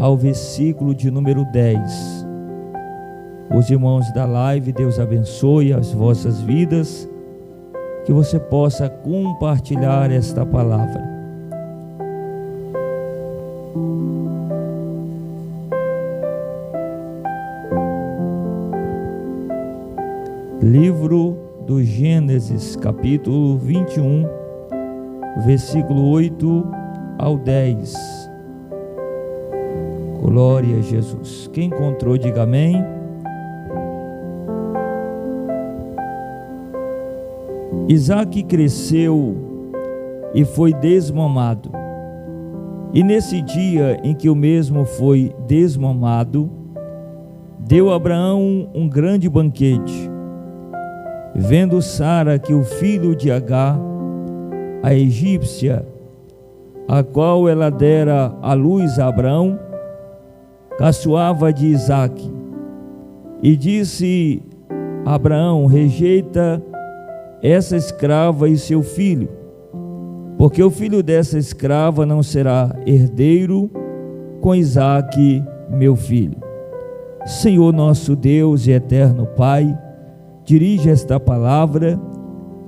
ao versículo de número 10. Os irmãos da live, Deus abençoe as vossas vidas, que você possa compartilhar esta palavra. Livro do Gênesis, capítulo 21, versículo 8 ao 10. Glória a Jesus. Quem encontrou, diga amém. Isaque cresceu e foi desmamado. E nesse dia em que o mesmo foi desmamado, deu a Abraão um grande banquete. Vendo Sara que o filho de Agar, a egípcia, a qual ela dera à luz a Abraão, caçoava de Isaque, e disse a Abraão: rejeita essa escrava e seu filho, porque o filho dessa escrava não será herdeiro com Isaque, meu filho. Senhor nosso Deus e eterno Pai, dirige esta palavra,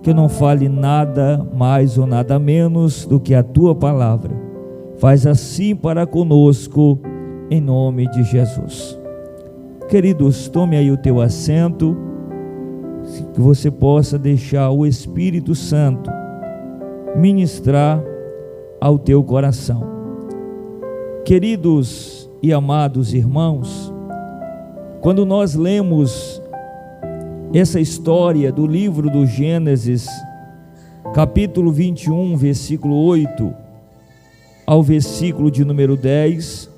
que eu não fale nada mais ou nada menos do que a tua palavra. Faz assim para conosco, em nome de Jesus. Queridos, tome aí o teu assento, que você possa deixar o Espírito Santo ministrar ao teu coração. Queridos e amados irmãos, quando nós lemos essa história do livro do Gênesis, capítulo 21, versículo 8 ao versículo de número 10,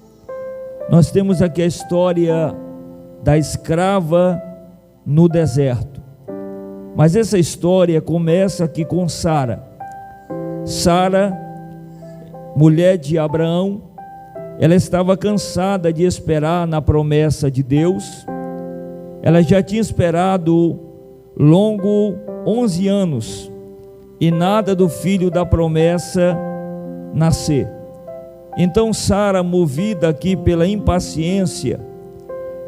nós temos aqui a história da escrava no deserto. Mas essa história começa aqui com Sara. Sara, mulher de Abraão, ela estava cansada de esperar na promessa de Deus. Ela já tinha esperado longo 11 anos e nada do filho da promessa nascer. Então Sara, movida aqui pela impaciência,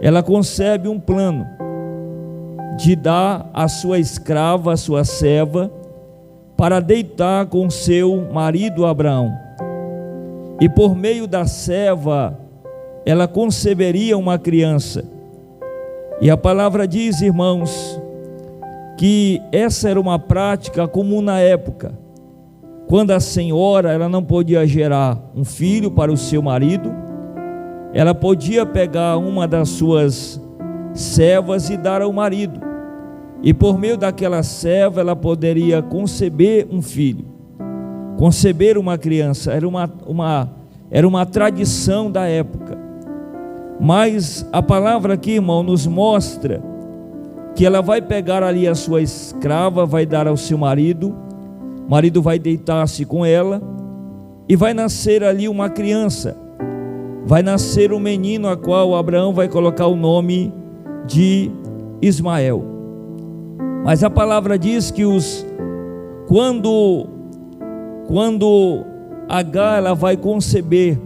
ela concebe um plano de dar a sua escrava, a sua serva, para deitar com seu marido Abraão. E por meio da serva, ela conceberia uma criança. E a palavra diz, irmãos, que essa era uma prática comum na época. Quando a senhora, ela não podia gerar um filho para o seu marido, ela podia pegar uma das suas servas e dar ao marido. E por meio daquela serva, ela poderia conceber um filho, conceber uma criança. Era uma tradição da época. Mas a palavra aqui, irmão, nos mostra que ela vai pegar ali a sua escrava, vai dar ao seu marido, o marido vai deitar-se com ela, e vai nascer ali uma criança, vai nascer um menino, a qual Abraão vai colocar o nome de Ismael. Mas a palavra diz que quando Agar ela vai conceber,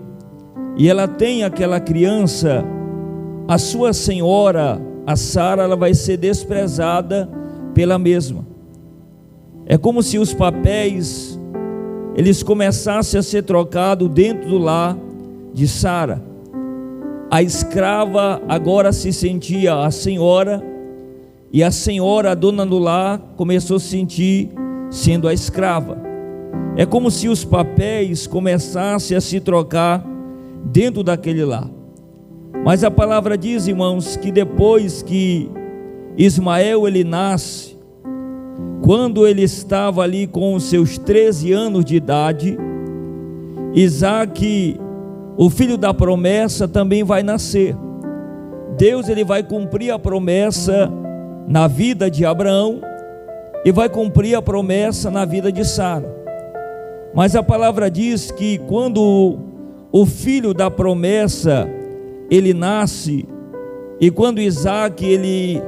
e ela tem aquela criança, a sua senhora, a Sara, ela vai ser desprezada pela mesma. É como se os papéis, eles começassem a ser trocados dentro do lar de Sara. A escrava agora se sentia a senhora, e a senhora, a dona do lar, começou a se sentir sendo a escrava. É como se os papéis começassem a se trocar dentro daquele lar. Mas a palavra diz, irmãos, que depois que Ismael ele nasce, quando ele estava ali com os seus 13 anos de idade, Isaque, o filho da promessa, também vai nascer. Deus ele vai cumprir a promessa na vida de Abraão e vai cumprir a promessa na vida de Sara. Mas a palavra diz que quando o filho da promessa ele nasce, e quando Isaque ele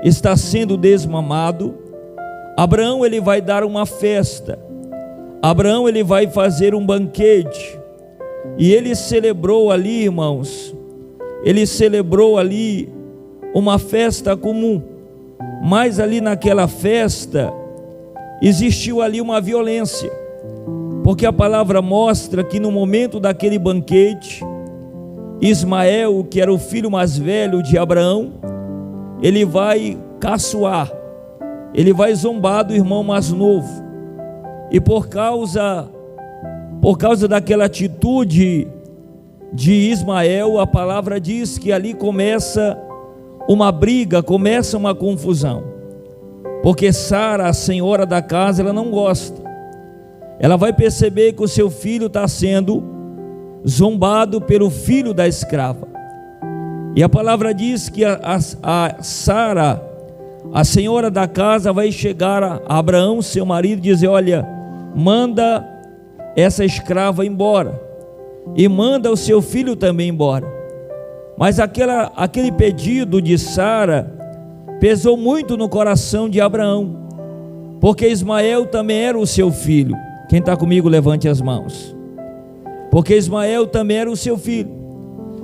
está sendo desmamado, Abraão ele vai dar uma festa. Abraão ele vai fazer um banquete, E ele celebrou ali, irmãos, ele celebrou ali uma festa comum, mas ali naquela festa existiu ali uma violência, porque a palavra mostra que no momento daquele banquete, Ismael, que era o filho mais velho de Abraão, ele vai caçoar, ele vai zombar do irmão mais novo, e por causa daquela atitude de Ismael, a palavra diz que ali começa uma briga, começa uma confusão, porque Sara, a senhora da casa, ela não gosta, ela vai perceber que o seu filho está sendo zombado pelo filho da escrava, e a palavra diz que a Sara, a senhora da casa, vai chegar a Abraão, seu marido, e dizer: olha, manda essa escrava embora, e manda o seu filho também embora. Mas aquele pedido de Sara pesou muito no coração de Abraão, porque Ismael também era o seu filho. Quem está comigo, levante as mãos. Porque Ismael também era o seu filho,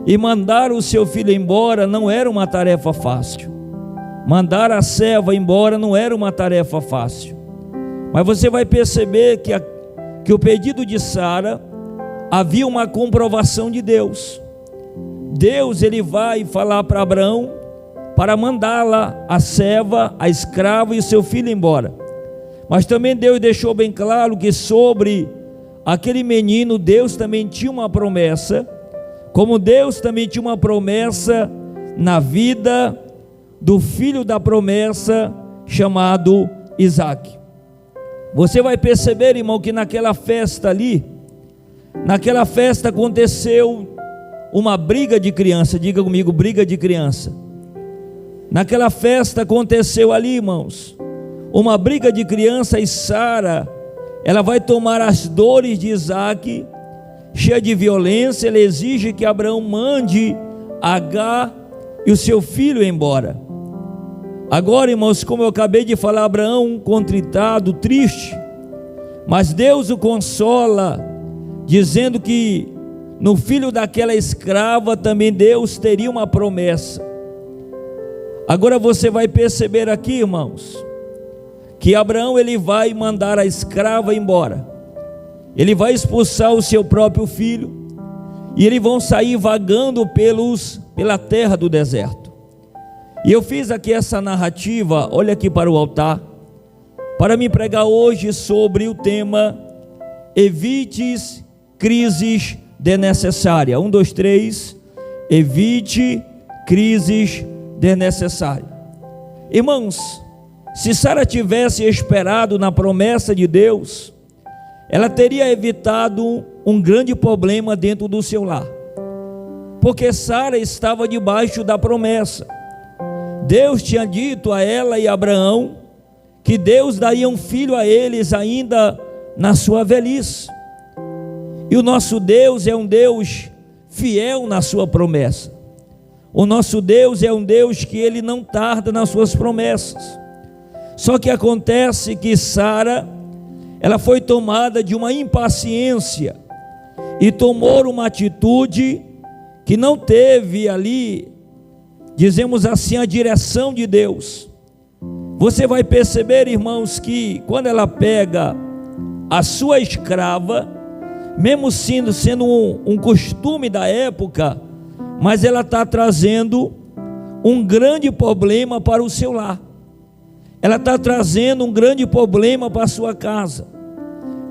e mandar o seu filho embora não era uma tarefa fácil. Mandar a serva embora não era uma tarefa fácil. Mas você vai perceber que o pedido de Sara havia uma comprovação de Deus. Deus, ele vai falar para Abraão para mandá-la, a serva, a escrava e o seu filho embora. Mas também Deus deixou bem claro que sobre aquele menino Deus também tinha uma promessa, como Deus também tinha uma promessa na vida do filho da promessa, chamado Isaque. Você vai perceber, irmão, que naquela festa ali, naquela festa aconteceu uma briga de criança. Diga comigo, briga de criança. Naquela festa aconteceu ali, irmãos, uma briga de criança, e Sara, ela vai tomar as dores de Isaque, cheia de violência. Ela exige que Abraão mande Agar e o seu filho embora. Agora, irmãos, como eu acabei de falar, Abraão contritado, triste, mas Deus o consola, dizendo que no filho daquela escrava também Deus teria uma promessa. Agora você vai perceber aqui, irmãos, que Abraão, ele vai mandar a escrava embora, ele vai expulsar o seu próprio filho, e eles vão sair vagando pela terra do deserto. E eu fiz aqui essa narrativa, olha aqui para o altar, para me pregar hoje sobre o tema: evite crises desnecessárias. 1, 2, 3, evite crises desnecessárias. Irmãos, se Sara tivesse esperado na promessa de Deus, ela teria evitado um grande problema dentro do seu lar, porque Sara estava debaixo da promessa. Deus tinha dito a ela e a Abraão que Deus daria um filho a eles ainda na sua velhice. E o nosso Deus é um Deus fiel na sua promessa. O nosso Deus é um Deus que ele não tarda nas suas promessas. Só que acontece que Sara, ela foi tomada de uma impaciência e tomou uma atitude que não teve ali, dizemos assim, a direção de Deus. Você vai perceber, irmãos, que quando ela pega a sua escrava, mesmo sendo um costume da época, mas ela está trazendo um grande problema para o seu lar. Ela está trazendo um grande problema para a sua casa.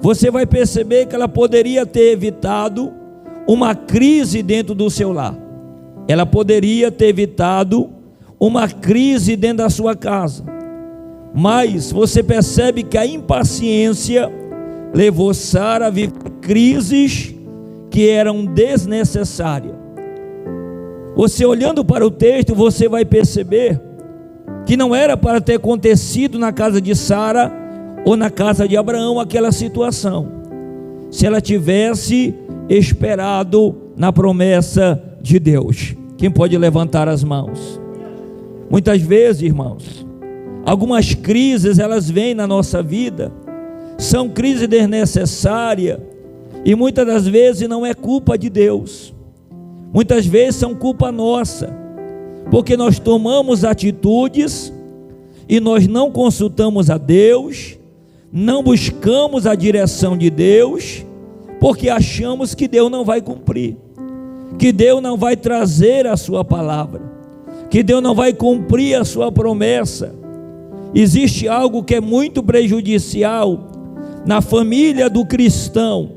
Você vai perceber que ela poderia ter evitado uma crise dentro do seu lar. Ela poderia ter evitado uma crise dentro da sua casa. Mas você percebe que a impaciência levou Sara a viver crises que eram desnecessárias. Você olhando para o texto, você vai perceber que não era para ter acontecido na casa de Sara ou na casa de Abraão aquela situação, se ela tivesse esperado na promessa de Deus. Quem pode levantar as mãos? Muitas vezes, irmãos, algumas crises elas vêm na nossa vida, são crises desnecessárias, E muitas das vezes não é culpa de Deus, muitas vezes são culpa nossa, porque nós tomamos atitudes e nós não consultamos a Deus, não buscamos a direção de Deus, porque achamos que Deus não vai cumprir, que Deus não vai trazer a sua palavra, que Deus não vai cumprir a sua promessa. Existe algo que é muito prejudicial na família do cristão,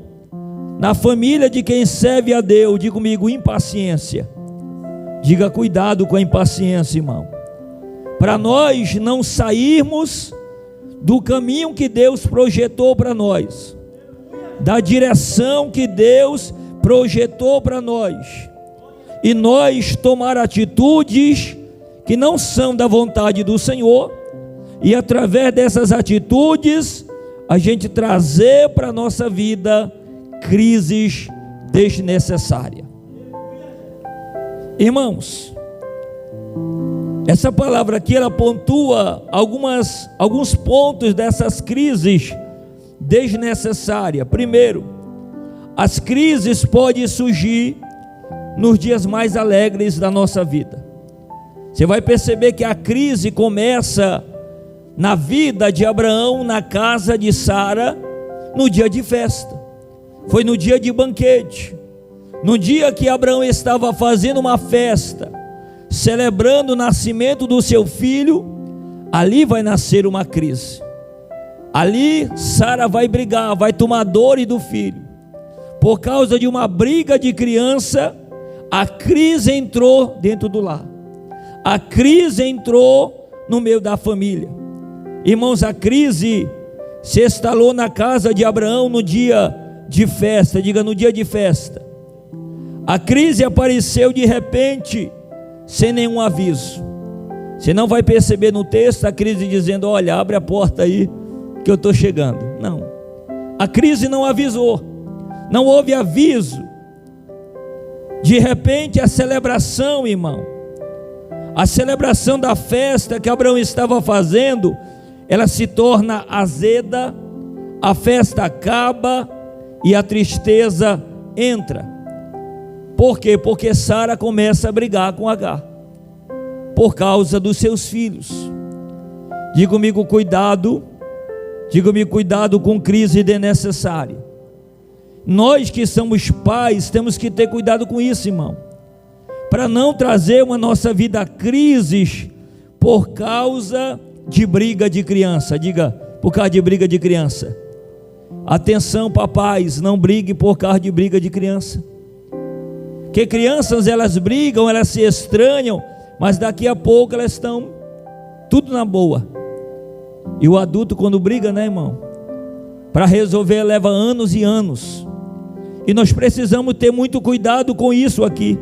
na família de quem serve a Deus. Diga comigo, impaciência. Diga, cuidado com a impaciência, irmão, para nós não sairmos do caminho que Deus projetou para nós, da direção que Deus projetou para nós, e nós tomar atitudes que não são da vontade do Senhor, e através dessas atitudes a gente trazer para a nossa vida crises desnecessárias. Irmãos, essa palavra aqui ela pontua alguns pontos dessas crises desnecessárias. Primeiro, as crises podem surgir nos dias mais alegres da nossa vida. Você vai perceber que a crise começa na vida de Abraão, na casa de Sara, no dia de festa. Foi no dia de banquete, no dia que Abraão estava fazendo uma festa, celebrando o nascimento do seu filho. Ali vai nascer uma crise. Ali Sara vai brigar, vai tomar dor do filho. Por causa de uma briga de criança, a crise entrou dentro do lar. A crise entrou no meio da família. Irmãos, a crise se instalou na casa de Abraão no dia de festa. Diga, no dia de festa. A crise apareceu de repente, sem nenhum aviso. Você não vai perceber no texto a crise dizendo: olha, abre a porta aí que eu estou chegando. Não, a crise não avisou, não houve aviso. De repente a celebração, irmão, a celebração da festa que Abraão estava fazendo, ela se torna azeda, a festa acaba e a tristeza entra. Por quê? Porque Sara começa a brigar com Agar, por causa dos seus filhos. Diga comigo, cuidado. Diga comigo, cuidado com crise desnecessária. Nós que somos pais, temos que ter cuidado com isso, irmão, para não trazer uma nossa vida crises por causa de briga de criança. Diga, por causa de briga de criança. Atenção, papais, não brigue por causa de briga de criança. Que crianças, elas brigam, elas se estranham, mas daqui a pouco elas estão tudo na boa. E o adulto, quando briga, né, irmão, para resolver leva anos e anos. E nós precisamos ter muito cuidado com isso aqui.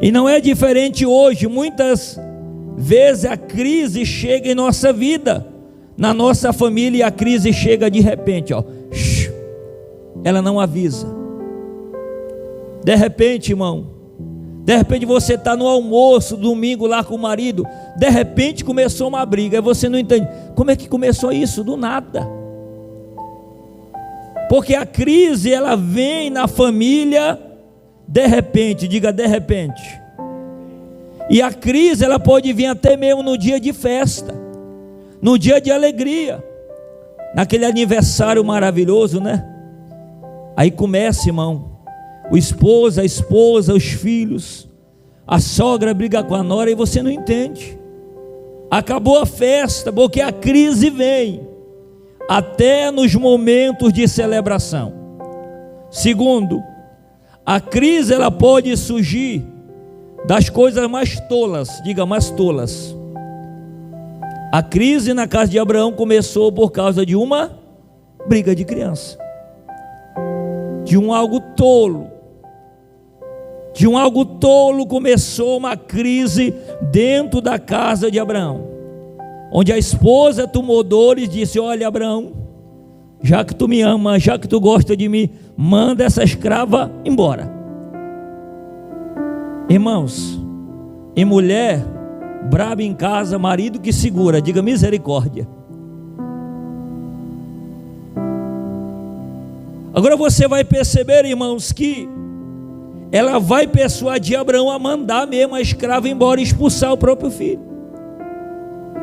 E não é diferente hoje. Muitas vezes a crise chega em nossa vida, na nossa família, e a crise chega de repente, ó. Ela não avisa. De repente, irmão, de repente você está no almoço, domingo lá com o marido, de repente começou uma briga, e você não entende, como é que começou isso? Do nada. Porque a crise, ela vem na família, de repente. Diga, de repente. E a crise, ela pode vir até mesmo no dia de festa, no dia de alegria, naquele aniversário maravilhoso, né? Aí começa, irmão, o esposo, a esposa, os filhos, a sogra briga com a nora e você não entende. Acabou a festa, porque a crise vem até nos momentos de celebração. Segundo, a crise ela pode surgir das coisas mais tolas. Diga, mais tolas. A crise na casa de Abraão começou por causa de uma briga de criança, de um algo tolo. De um algo tolo começou uma crise dentro da casa de Abraão, onde a esposa tomou dores e disse: olha, Abraão, já que tu me ama, já que tu gosta de mim, manda essa escrava embora. Irmãos, e mulher braba em casa, marido que segura. Diga, misericórdia. Agora você vai perceber, irmãos, que ela vai persuadir Abraão a mandar mesmo a escrava embora e expulsar o próprio filho.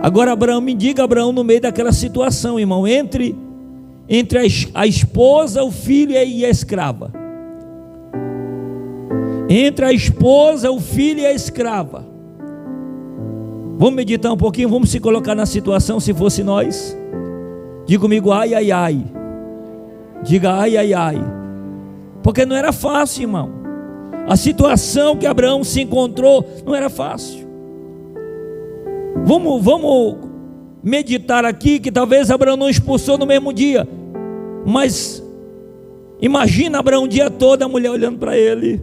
Agora Abraão, me diga, Abraão, no meio daquela situação, irmão, entre a esposa, o filho e a escrava. Entre a esposa, o filho e a escrava. Vamos meditar um pouquinho, vamos se colocar na situação se fosse nós. Diga comigo, ai, ai, ai. Diga, ai, ai, ai. Porque não era fácil, irmão. A situação que Abraão se encontrou não era fácil. Vamos meditar aqui que talvez Abraão não expulsou no mesmo dia. Mas imagina Abraão o dia todo, a mulher olhando para ele.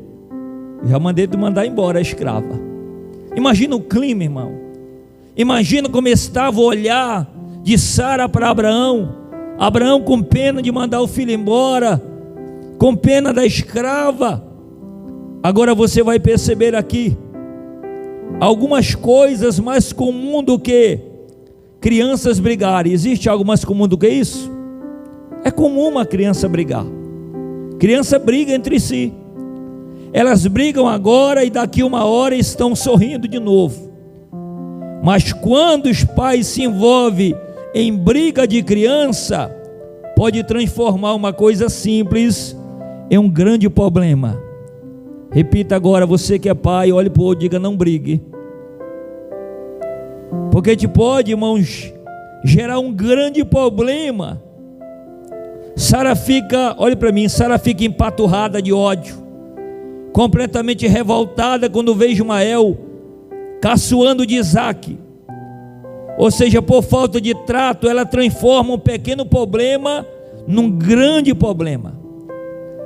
Já mandei de mandar embora a escrava. Imagina o clima, irmão. Imagina como estava o olhar de Sara para Abraão. Abraão com pena de mandar o filho embora, com pena da escrava. Agora você vai perceber aqui algumas coisas mais comum do que crianças brigarem. Existe algo mais comum do que isso? É comum uma criança brigar. Criança briga entre si. Elas brigam agora e daqui uma hora estão sorrindo de novo. Mas quando os pais se envolvem em briga de criança, pode transformar uma coisa simples em um grande problema. Repita agora, você que é pai, olhe para o outro e diga, não brigue. Porque te pode, irmãos, gerar um grande problema. Sara fica, olhe para mim, Sara fica empaturrada de ódio, completamente revoltada quando vê Ismael caçoando de Isaque. Ou seja, por falta de trato, ela transforma um pequeno problema num grande problema.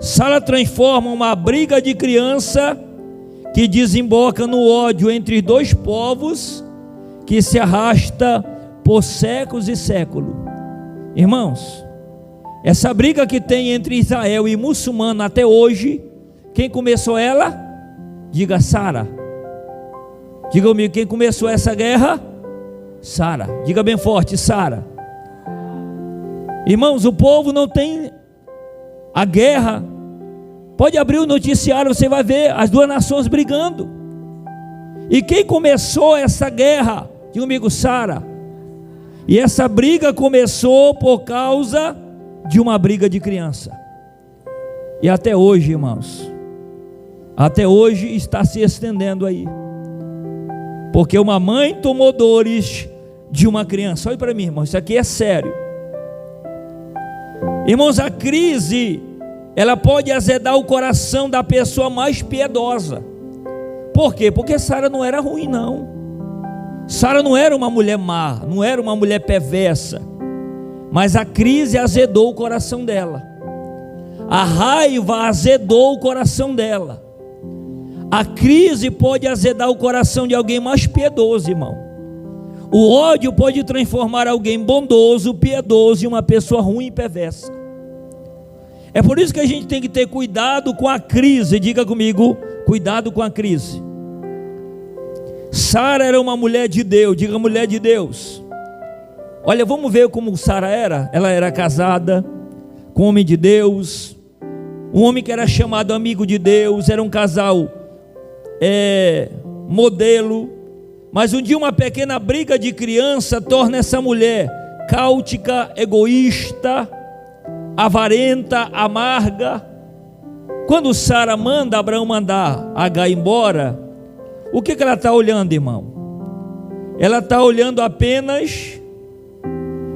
Sara transforma uma briga de criança que desemboca no ódio entre dois povos que se arrasta por séculos e séculos. Irmãos, essa briga que tem entre Israel e muçulmano até hoje, quem começou ela? Diga Sara. Diga comigo, quem começou essa guerra? Sara. Diga bem forte, Sara. Irmãos, o povo não tem a guerra. Pode abrir o noticiário, você vai ver as duas nações brigando. E quem começou essa guerra? Diga comigo, Sara. E essa briga começou por causa de uma briga de criança. E até hoje, irmãos, até hoje está se estendendo aí. Porque uma mãe tomou dores de uma criança. Olha para mim, irmão, isso aqui é sério. Irmãos, a crise, ela pode azedar o coração da pessoa mais piedosa. Por quê? Porque Sara não era ruim, não. Sara não era uma mulher má, não era uma mulher perversa. Mas a crise azedou o coração dela. A raiva azedou o coração dela. A crise pode azedar o coração de alguém mais piedoso, irmão. O ódio pode transformar alguém bondoso, piedoso, em uma pessoa ruim e perversa. É por isso que a gente tem que ter cuidado com a crise. Diga comigo, cuidado com a crise. Sara era uma mulher de Deus. Diga, mulher de Deus. Olha, vamos ver como Sara era. Ela era casada com um homem de Deus, um homem que era chamado amigo de Deus. Era um casal modelo. Mas um dia uma pequena briga de criança torna essa mulher cáutica, egoísta, avarenta, amarga. Quando Sara manda Abraão mandar Agar embora, o que ela está olhando, irmão? Ela está olhando apenas,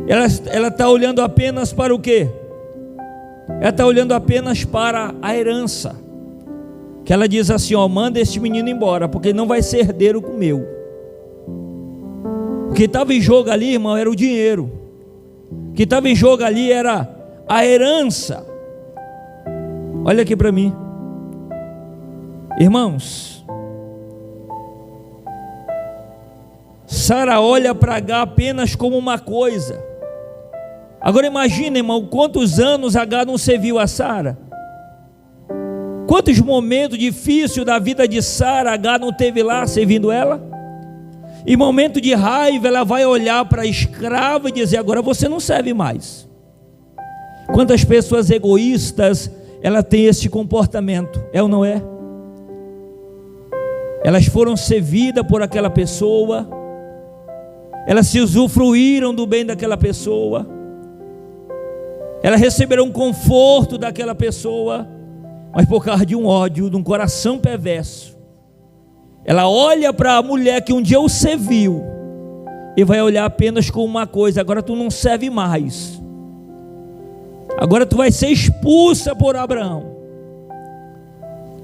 ela está olhando apenas para o quê? Ela está olhando apenas para a herança. Que ela diz assim, ó, manda esse menino embora, porque ele não vai ser herdeiro com o meu. O que estava em jogo ali, irmão, era o dinheiro. O que estava em jogo ali era a herança. Olha aqui para mim, irmãos. Sara olha para Agar apenas como uma coisa. Agora imagina, irmão, quantos anos Agar não serviu a Sara? Quantos momentos difíceis da vida de Sara Agar não teve lá servindo ela? Em momento de raiva ela vai olhar para a escrava e dizer, agora você não serve mais. Quantas pessoas egoístas, ela tem esse comportamento, é ou não é? Elas foram servidas por aquela pessoa, elas se usufruíram do bem daquela pessoa, elas receberam conforto daquela pessoa, mas por causa de um ódio, de um coração perverso, ela olha para a mulher que um dia o serviu, e vai olhar apenas com uma coisa: agora tu não serve mais, agora tu vai ser expulsa por Abraão.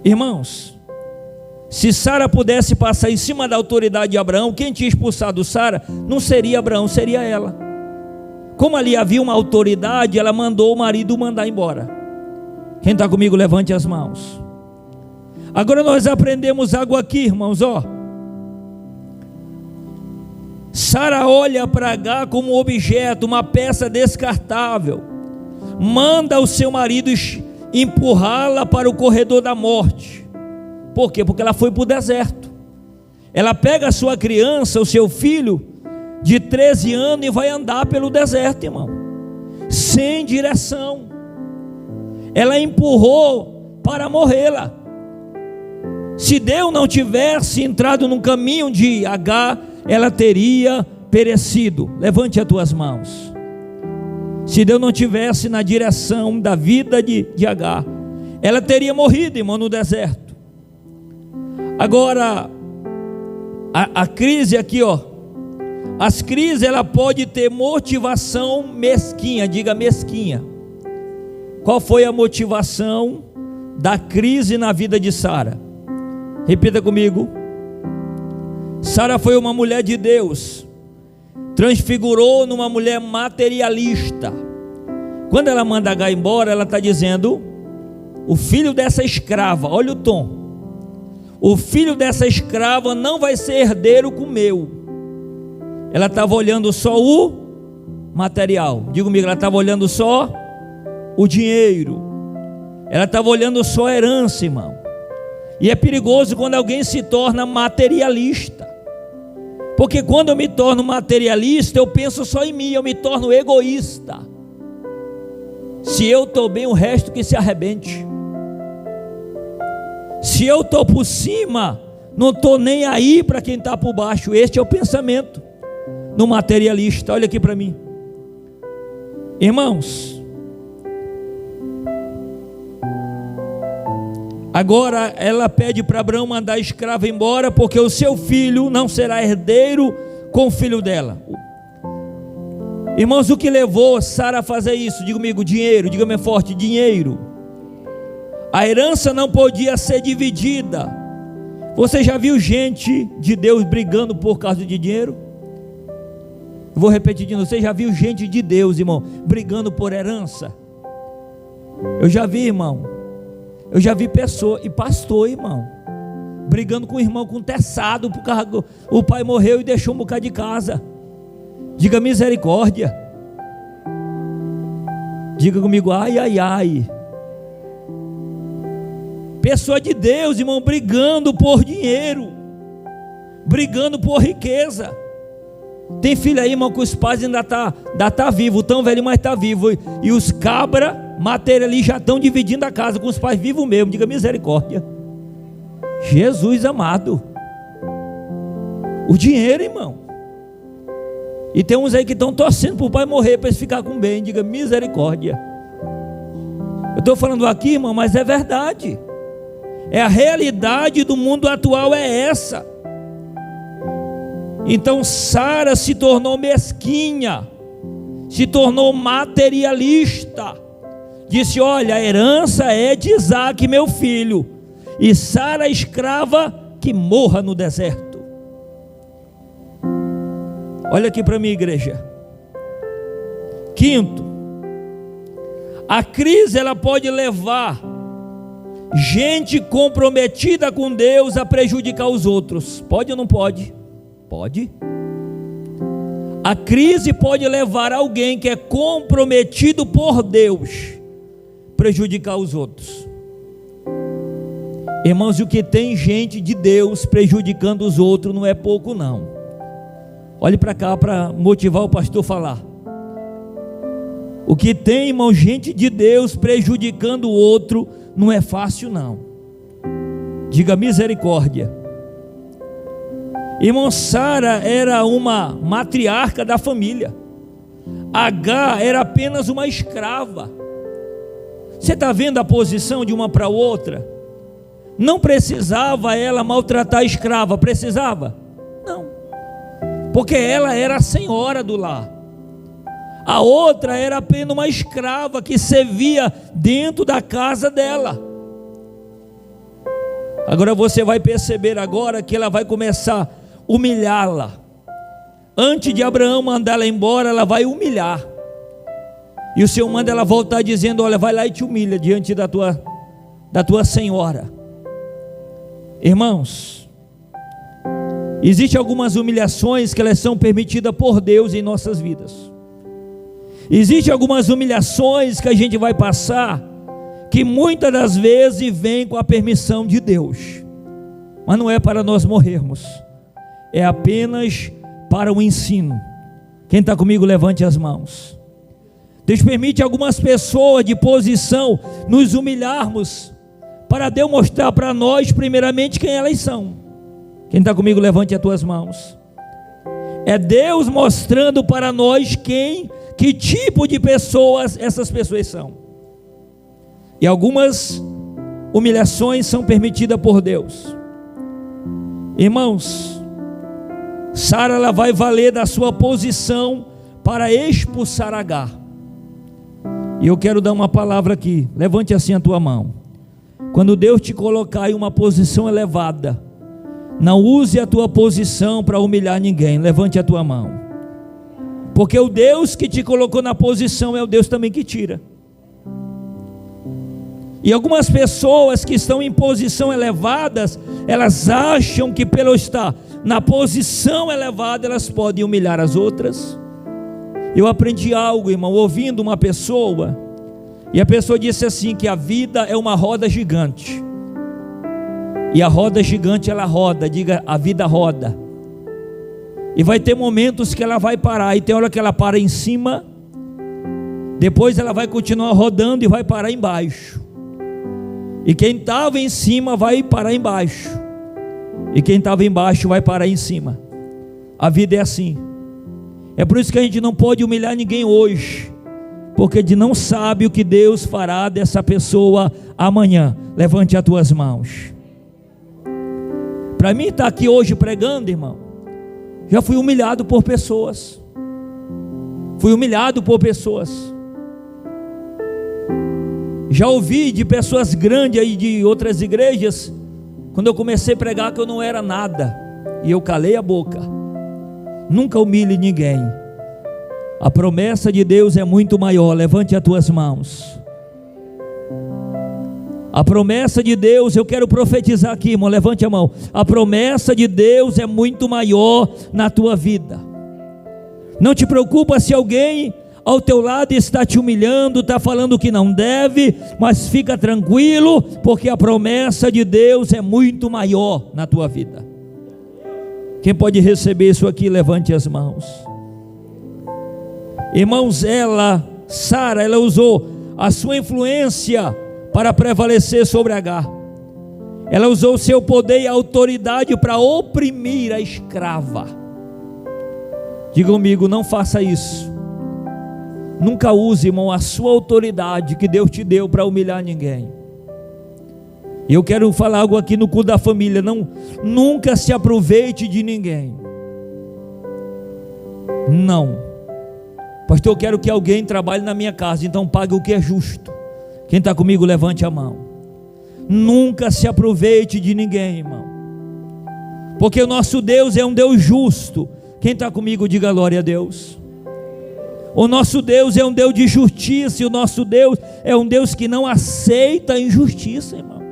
Irmãos, se Sara pudesse passar em cima da autoridade de Abraão, quem tinha expulsado Sara não seria Abraão, seria ela. Como ali havia uma autoridade, ela mandou o marido mandar embora. Quem está comigo, levante as mãos. Agora nós aprendemos algo aqui, irmãos, ó. Sara olha para Agar como um objeto, uma peça descartável. Manda o seu marido empurrá-la para o corredor da morte. Por quê? Porque ela foi para o deserto. Ela pega a sua criança, o seu filho de 13 anos, e vai andar pelo deserto, irmão, sem direção. Ela empurrou para morrê-la. Se Deus não tivesse entrado no caminho de Agar, ela teria perecido. Levante as tuas mãos. Se Deus não tivesse na direção da vida de Agar, ela teria morrido, irmão, no deserto. Agora, a crise aqui, ó, as crises, ela pode ter motivação mesquinha, diga mesquinha. Qual foi a motivação da crise na vida de Sara? Repita comigo. Sara foi uma mulher de Deus, transfigurou numa mulher materialista. Quando ela manda Agar embora, ela está dizendo: o filho dessa escrava, olha o tom, o filho dessa escrava não vai ser herdeiro com o meu. Ela estava olhando só o material. Diga comigo, ela estava olhando só o dinheiro. Ela estava olhando só a herança, irmão. E é perigoso quando alguém se torna materialista. Porque quando eu me torno materialista, eu penso só em mim, eu me torno egoísta. Se eu estou bem, o resto que se arrebente. Se eu estou por cima, não estou nem aí para quem está por baixo. Este é o pensamento no materialista. Olha aqui para mim, irmãos. Agora ela pede para Abraão mandar a escrava embora, porque o seu filho não será herdeiro com o filho dela. Irmãos, o que levou Sara a fazer isso? Diga comigo, dinheiro. Diga-me forte, dinheiro. A herança não podia ser dividida. Você já viu gente de Deus brigando por causa de dinheiro? Vou repetir de novo. Você já viu gente de Deus, irmão, brigando por herança? Eu já vi, irmão. Eu já vi pessoa e pastor, irmão, brigando com o irmão com teçado, por causa do, o pai morreu e deixou um bocado de casa. Diga misericórdia. Diga comigo, ai, ai, ai. Pessoa de Deus, irmão, brigando por dinheiro, brigando por riqueza. Tem filho aí, irmão, que os pais ainda tá vivo, tão velho, mas tá vivo. E os cabra materialistas já estão dividindo a casa com os pais vivos mesmo. Diga misericórdia. Jesus amado. O dinheiro, irmão. E tem uns aí que estão torcendo para o pai morrer, para eles ficar com bem. Diga misericórdia. Eu estou falando aqui, irmão, mas é verdade. É a realidade do mundo atual, é essa. Então Sara se tornou mesquinha, se tornou materialista. Disse: olha, a herança é de Isaac, meu filho, e Sara, escrava, que morra no deserto. Olha aqui para mim, igreja. Quinto, a crise ela pode levar gente comprometida com Deus a prejudicar os outros. Pode ou não pode? Pode. A crise pode levar alguém que é comprometido por Deus prejudicar os outros. Irmãos, e o que tem gente de Deus prejudicando os outros não é pouco não. Olhe para cá para motivar o pastor a falar. O que tem, irmão, gente de Deus prejudicando o outro, não é fácil não. Diga misericórdia. Irmão, Sara era uma matriarca da família. Agar era apenas uma escrava. Você está vendo a posição de uma para outra? Não precisava ela maltratar a escrava, precisava? Não, porque ela era a senhora do lar. A outra era apenas uma escrava que servia dentro da casa dela. Agora você vai perceber agora que ela vai começar a humilhá-la. Antes de Abraão mandar ela embora, ela vai humilhar. E o Senhor manda ela voltar dizendo: olha, vai lá e te humilha diante da tua senhora. Irmãos, existem algumas humilhações que elas são permitidas por Deus em nossas vidas. Existem algumas humilhações que a gente vai passar, que muitas das vezes vem com a permissão de Deus, mas não é para nós morrermos, é apenas para o ensino. Quem está comigo, levante as mãos. Deus permite algumas pessoas de posição nos humilharmos, para Deus mostrar para nós primeiramente quem elas são. Quem está comigo, levante as tuas mãos. É Deus mostrando para nós que tipo de pessoas essas pessoas são. E algumas humilhações são permitidas por Deus. Irmãos, Sara, ela vai valer da sua posição para expulsar Agar. E eu quero dar uma palavra aqui. Levante assim a tua mão. Quando Deus te colocar em uma posição elevada, não use a tua posição para humilhar ninguém. Levante a tua mão. Porque o Deus que te colocou na posição é o Deus também que tira. E algumas pessoas que estão em posição elevadas, elas acham que pelo estar na posição elevada, elas podem humilhar as outras. Eu aprendi algo, irmão, ouvindo uma pessoa, e a pessoa disse assim, que a vida é uma roda gigante, e a roda gigante ela roda, diga, a vida roda, e vai ter momentos que ela vai parar, e tem hora que ela para em cima, depois ela vai continuar rodando e vai parar embaixo, e quem estava em cima vai parar embaixo, e quem estava embaixo vai parar em cima. A vida é assim. É por isso que a gente não pode humilhar ninguém hoje, porque a gente não sabe o que Deus fará dessa pessoa amanhã. Levante as tuas mãos. Para mim estar aqui hoje pregando, irmão, já fui humilhado por pessoas. Fui humilhado por pessoas. Já ouvi de pessoas grandes aí de outras igrejas, quando eu comecei a pregar, que eu não era nada, e eu calei a boca. Nunca humilhe ninguém. A promessa de Deus é muito maior. Levante as tuas mãos. A promessa de Deus, eu quero profetizar aqui, irmão, levante a mão. A promessa de Deus é muito maior na tua vida. Não te preocupa se alguém ao teu lado está te humilhando, está falando que não deve, mas fica tranquilo, porque a promessa de Deus é muito maior na tua vida. Quem pode receber isso aqui, levante as mãos. Irmãos, Sara, ela usou a sua influência para prevalecer sobre Agar. Ela usou o seu poder e autoridade para oprimir a escrava. Diga comigo, não faça isso. Nunca use, irmão, a sua autoridade que Deus te deu para humilhar ninguém. E eu quero falar algo aqui no culto da família. Nunca se aproveite de ninguém. Não. Pastor, eu quero que alguém trabalhe na minha casa, então pague o que é justo. Quem está comigo, levante a mão. Nunca se aproveite de ninguém, irmão, porque o nosso Deus é um Deus justo. Quem está comigo, diga glória a Deus. O nosso Deus é um Deus de justiça, e o nosso Deus é um Deus que não aceita a injustiça, irmão.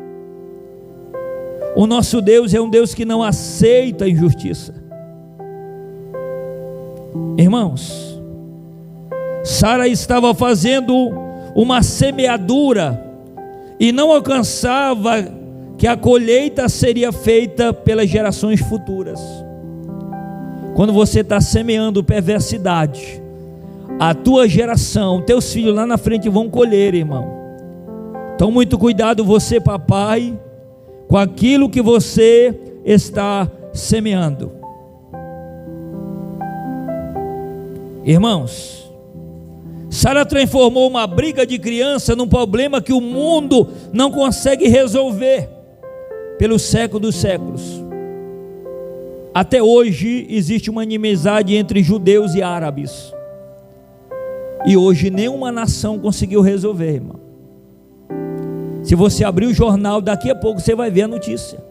O nosso Deus é um Deus que não aceita a injustiça. Irmãos, Sara estava fazendo uma semeadura e não alcançava que a colheita seria feita pelas gerações futuras. Quando você está semeando perversidade, a tua geração, teus filhos lá na frente vão colher, irmão. Então muito cuidado você, papai, com aquilo que você está semeando. Irmãos, Sara transformou uma briga de criança num problema que o mundo não consegue resolver pelos séculos dos séculos. Até hoje existe uma inimizade entre judeus e árabes, e hoje nenhuma nação conseguiu resolver, irmão. Se você abrir o jornal, daqui a pouco você vai ver a notícia.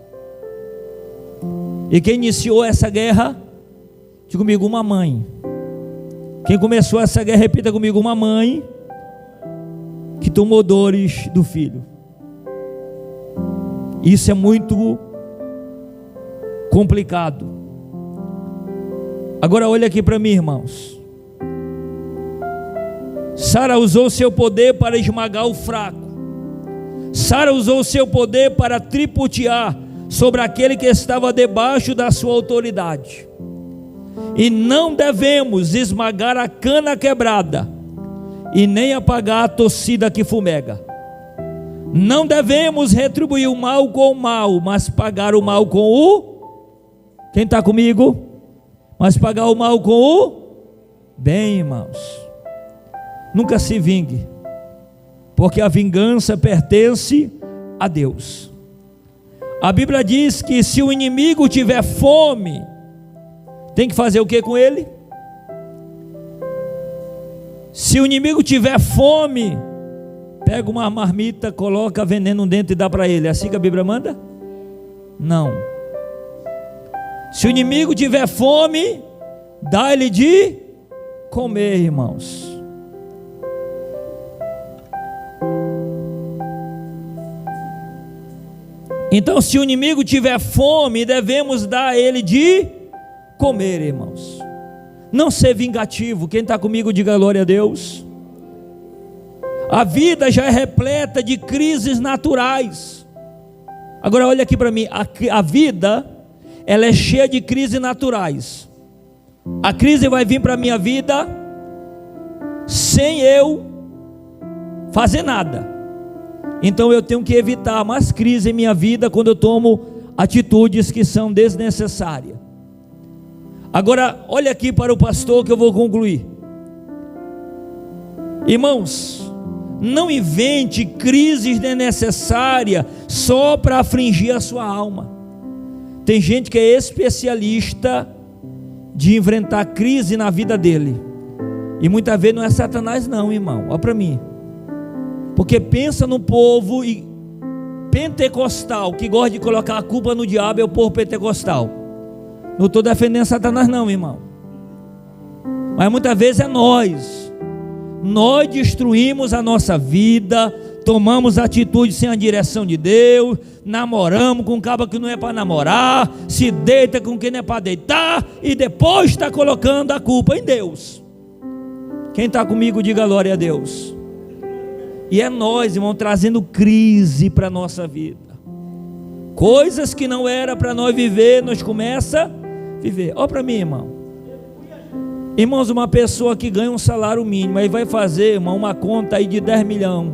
E quem iniciou essa guerra? Diga comigo, uma mãe. Quem começou essa guerra, repita comigo, uma mãe que tomou dores do filho. Isso é muito complicado. Agora olha aqui para mim, irmãos. Sara usou seu poder para esmagar o fraco. Sara usou seu poder para tripudiar sobre aquele que estava debaixo da sua autoridade. E não devemos esmagar a cana quebrada e nem apagar a torcida que fumega. Não devemos retribuir o mal com o mal, mas pagar o mal com o... Quem está comigo? Mas pagar o mal com o bem, irmãos. Nunca se vingue, porque a vingança pertence a Deus. A Bíblia diz que se o inimigo tiver fome, tem que fazer o que com ele? Se o inimigo tiver fome, pega uma marmita, coloca veneno dentro e dá para ele. É assim que a Bíblia manda? Não. Se o inimigo tiver fome, dá ele de comer, irmãos. Então, se o inimigo tiver fome, devemos dar a ele de comer, irmãos. Não ser vingativo. Quem está comigo, diga glória a Deus. A vida já é repleta de crises naturais. Agora olha aqui para mim. A vida, ela é cheia de crises naturais. A crise vai vir para a minha vida sem eu fazer nada. Então eu tenho que evitar mais crise em minha vida quando eu tomo atitudes que são desnecessárias. Agora olha aqui para o pastor que eu vou concluir. Irmãos, não invente crises desnecessárias só para afligir a sua alma. Tem gente que é especialista de enfrentar crise na vida dele, e muitas vezes não é Satanás não, irmão. Olha para mim. Porque pensa no povo pentecostal que gosta de colocar a culpa no diabo. É o povo pentecostal. Não estou defendendo Satanás não, irmão, mas muitas vezes é nós destruímos a nossa vida, tomamos atitude sem a direção de Deus, namoramos com um cabo que não é para namorar, se deita com quem não é para deitar, e depois está colocando a culpa em Deus. Quem está comigo, diga glória a Deus. E é nós, irmão, trazendo crise para a nossa vida. Coisas que não era para nós viver, nós começa a viver. Olha para mim, irmão. Irmãos, uma pessoa que ganha um salário mínimo, aí vai fazer, irmão, uma conta aí de 10 milhões.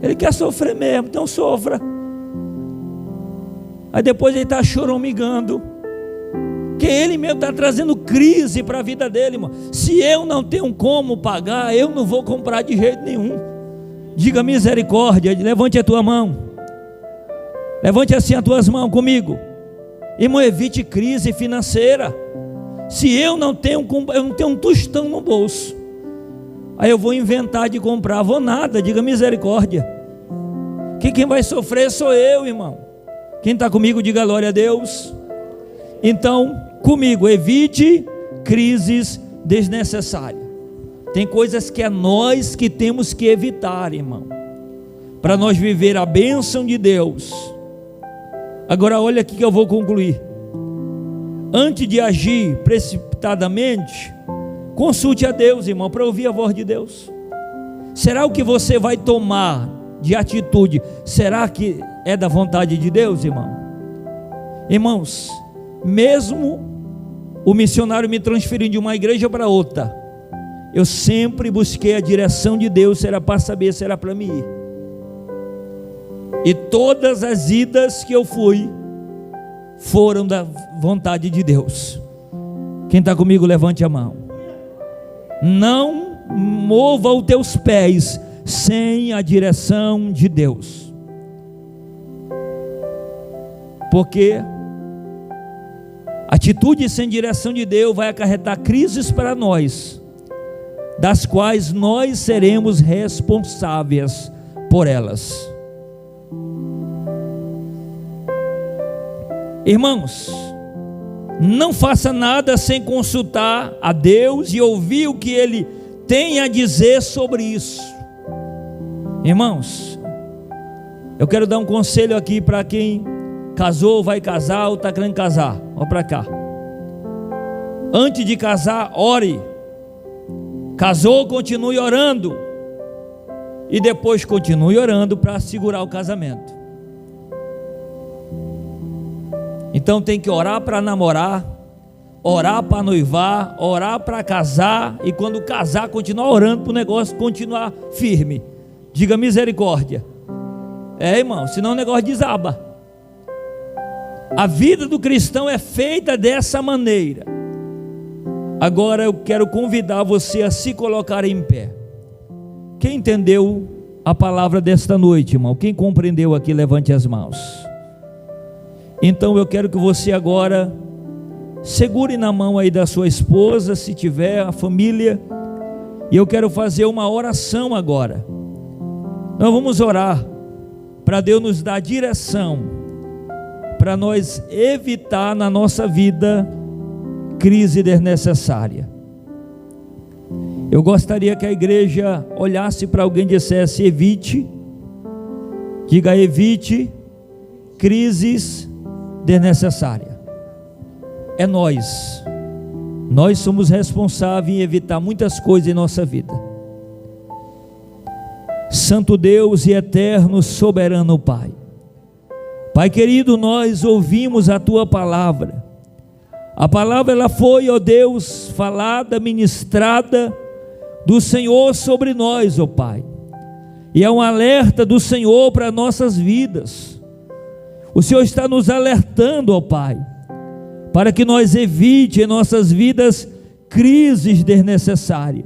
Ele quer sofrer mesmo, então sofra. Aí depois ele está choramingando, que ele mesmo está trazendo crise para a vida dele, irmão. Se eu não tenho como pagar, eu não vou comprar de jeito nenhum. Diga misericórdia, levante a tua mão. Levante assim as tuas mãos comigo. Irmão, evite crise financeira. Se eu não tenho um tostão no bolso, aí eu vou inventar de comprar, vou nada, diga misericórdia. Que quem vai sofrer sou eu, irmão. Quem está comigo, diga glória a Deus. Então, comigo, evite crises desnecessárias. Tem coisas que é nós que temos que evitar, irmão, para nós viver a bênção de Deus. Agora olha aqui que eu vou concluir. Antes de agir precipitadamente, consulte a Deus, irmão, para ouvir a voz de Deus. Será o que você vai tomar de atitude, será que é da vontade de Deus, irmão? Irmãos, mesmo o missionário me transferindo de uma igreja para outra, eu sempre busquei a direção de Deus, era para saber se era para mim ir. E todas as idas que eu fui, foram da vontade de Deus. Quem está comigo, levante a mão. Não mova os teus pés sem a direção de Deus, porque atitude sem direção de Deus vai acarretar crises para nós, das quais nós seremos responsáveis por elas. Irmãos, não faça nada sem consultar a Deus e ouvir o que Ele tem a dizer sobre isso. Irmãos, eu quero dar um conselho aqui para quem casou, vai casar ou está querendo casar. Olha para cá. Antes de casar, ore. Casou, continue orando. E depois continue orando para segurar o casamento. Então tem que orar para namorar, orar para noivar, orar para casar, e quando casar, continuar orando para o negócio continuar firme. Diga misericórdia. Irmão, senão o negócio desaba. A vida do cristão é feita dessa maneira. Agora eu quero convidar você a se colocar em pé. Quem entendeu a palavra desta noite, irmão? Quem compreendeu aqui, levante as mãos. Então eu quero que você agora segure na mão aí da sua esposa, se tiver, a família, e eu quero fazer uma oração agora. Nós vamos orar para Deus nos dar direção, para nós evitar na nossa vida crise desnecessária. Eu gostaria que a igreja olhasse para alguém e dissesse: evite, diga evite crises desnecessárias. É nós somos responsáveis em evitar muitas coisas em nossa vida. Santo Deus e eterno soberano Pai, Pai querido, nós ouvimos a Tua palavra. A palavra ela foi, ó Deus, falada, ministrada do Senhor sobre nós, ó Pai, e é um alerta do Senhor para nossas vidas. O Senhor está nos alertando, ó Pai, para que nós evite em nossas vidas crises desnecessárias.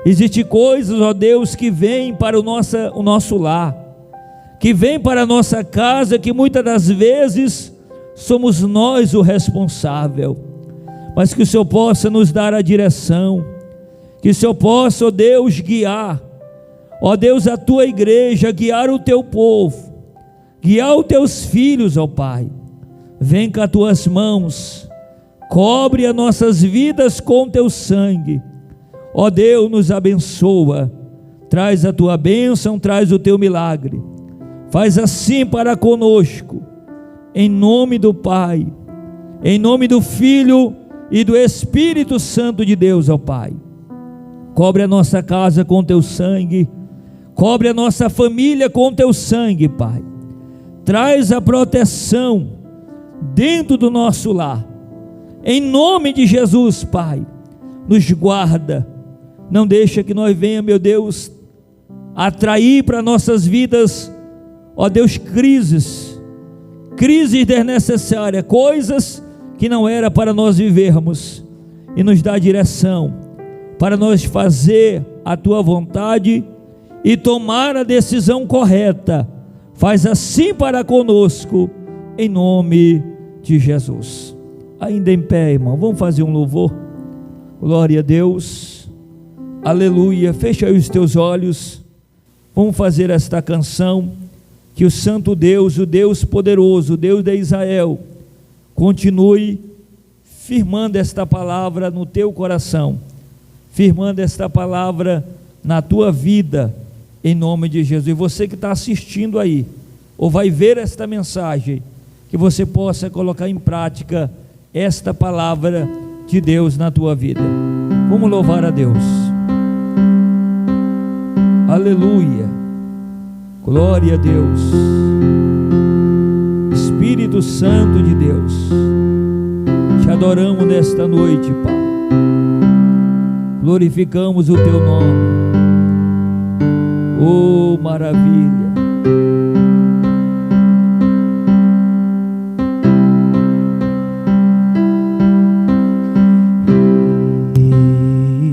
Existem coisas, ó Deus, que vêm para o nosso lar, que vêm para a nossa casa, que muitas das vezes somos nós o responsável, mas que o Senhor possa nos dar a direção, que o Senhor possa, ó Deus, guiar, ó Deus, a Tua igreja, guiar o Teu povo, guiar os Teus filhos, ó Pai. Vem com as Tuas mãos, cobre as nossas vidas com Teu sangue, ó Deus, nos abençoa, traz a Tua bênção, traz o Teu milagre, faz assim para conosco, em nome do Pai, em nome do Filho e do Espírito Santo de Deus, ó Pai. Cobre a nossa casa com Teu sangue, cobre a nossa família com Teu sangue, Pai. Traz a proteção dentro do nosso lar, em nome de Jesus, Pai. Nos guarda, não deixa que nós venha, meu Deus, atrair para nossas vidas, ó Deus, crises desnecessárias, coisas que não era para nós vivermos, e nos dá direção para nós fazer a Tua vontade e tomar a decisão correta. Faz assim para conosco, em nome de Jesus. Ainda em pé, irmão, vamos fazer um louvor. Glória a Deus, aleluia. Fecha aí os teus olhos, vamos fazer esta canção. Que o santo Deus, o Deus poderoso, o Deus de Israel, continue firmando esta palavra no teu coração, firmando esta palavra na tua vida, em nome de Jesus. E você que está assistindo aí, ou vai ver esta mensagem, que você possa colocar em prática esta palavra de Deus na tua vida. Vamos louvar a Deus. Aleluia. Glória a Deus. Espírito Santo de Deus, te adoramos nesta noite, Pai. glorificamos o teu nome. Oh, maravilha!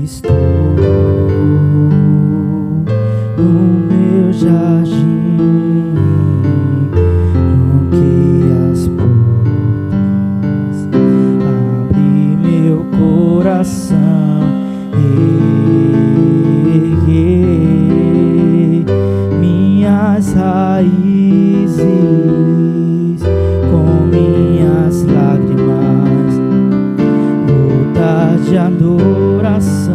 Estou no meu jardim, tranquei as portas, abri meu coração, erguei minhas raízes com minhas lágrimas, de adoração.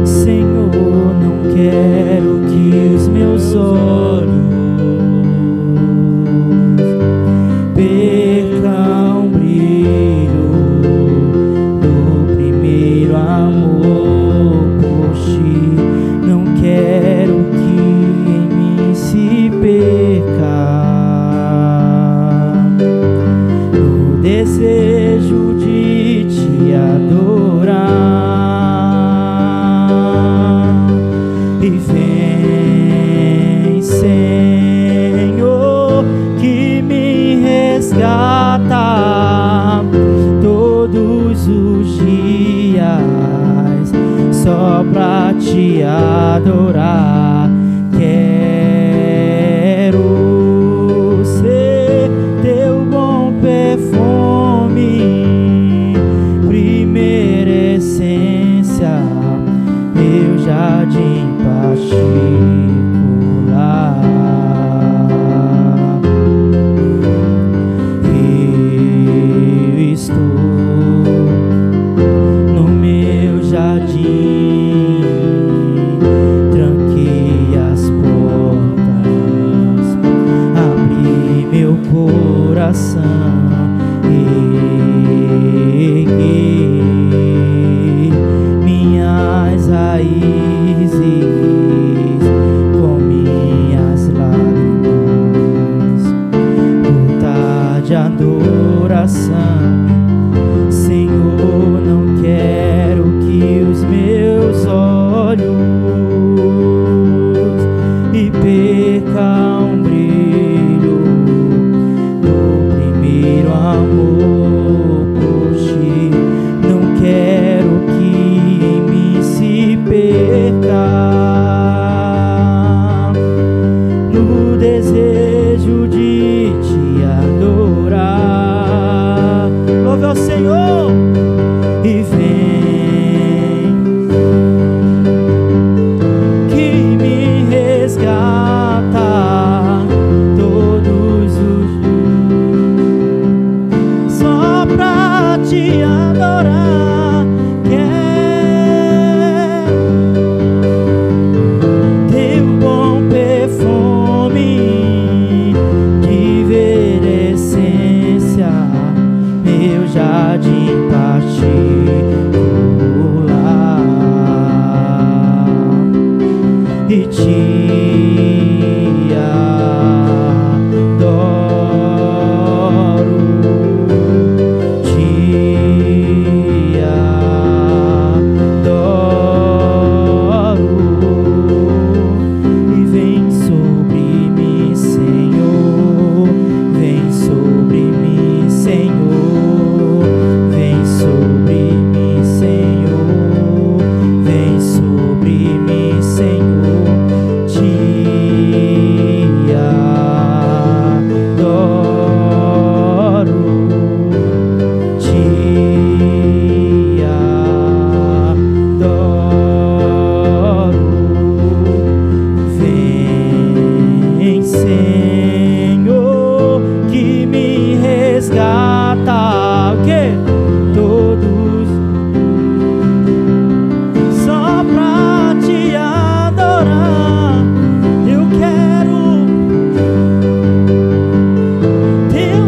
Senhor, não quero que os meus olhos percam o brilho do primeiro amor por ti. Não quero que em mim se perca no desejo de te adorar. E vem, Senhor, que me resgata todos os dias, só pra te adorar. Quero ser teu bom perfume, primeira essência, meu jardim particular. Eu estou no meu jardim, tranquei as portas, abri meu coração, erguei minhas raízes com minhas lágrimas, luta de adoração. Senhor, não quero que os meus olhos e percam o brilho do primeiro amor por ti. Não quero que em mim se perca no desejo de te adorar. Louve ao Senhor e vem, que me resgata todos os dias, só pra te adorar. Quero teu bom perfume de ver essência, meu jardim particular, e te adoro, te adoro. E vem sobre mim, Senhor, vem sobre mim, Senhor, vem sobre mim, Senhor, vem sobre mim, Senhor, te adoro, te adoro. Vem, Senhor, que me resgata, o quê? Todos, só pra te adorar. Eu quero teu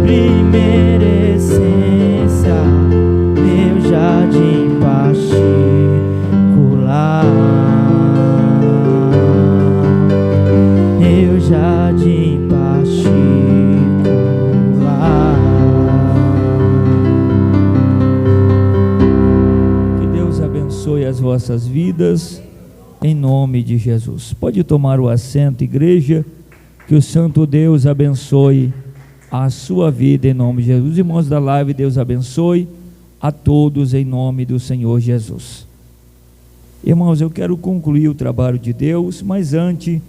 primeira essência, meu jardim particular, meu jardim particular. as vossas vidas, em nome de Jesus. Pode tomar o assento, igreja, que o Santo Deus abençoe a sua vida em nome de Jesus. Irmãos da live, Deus abençoe a todos em nome do Senhor Jesus. Irmãos, eu quero concluir o trabalho de Deus, mas antes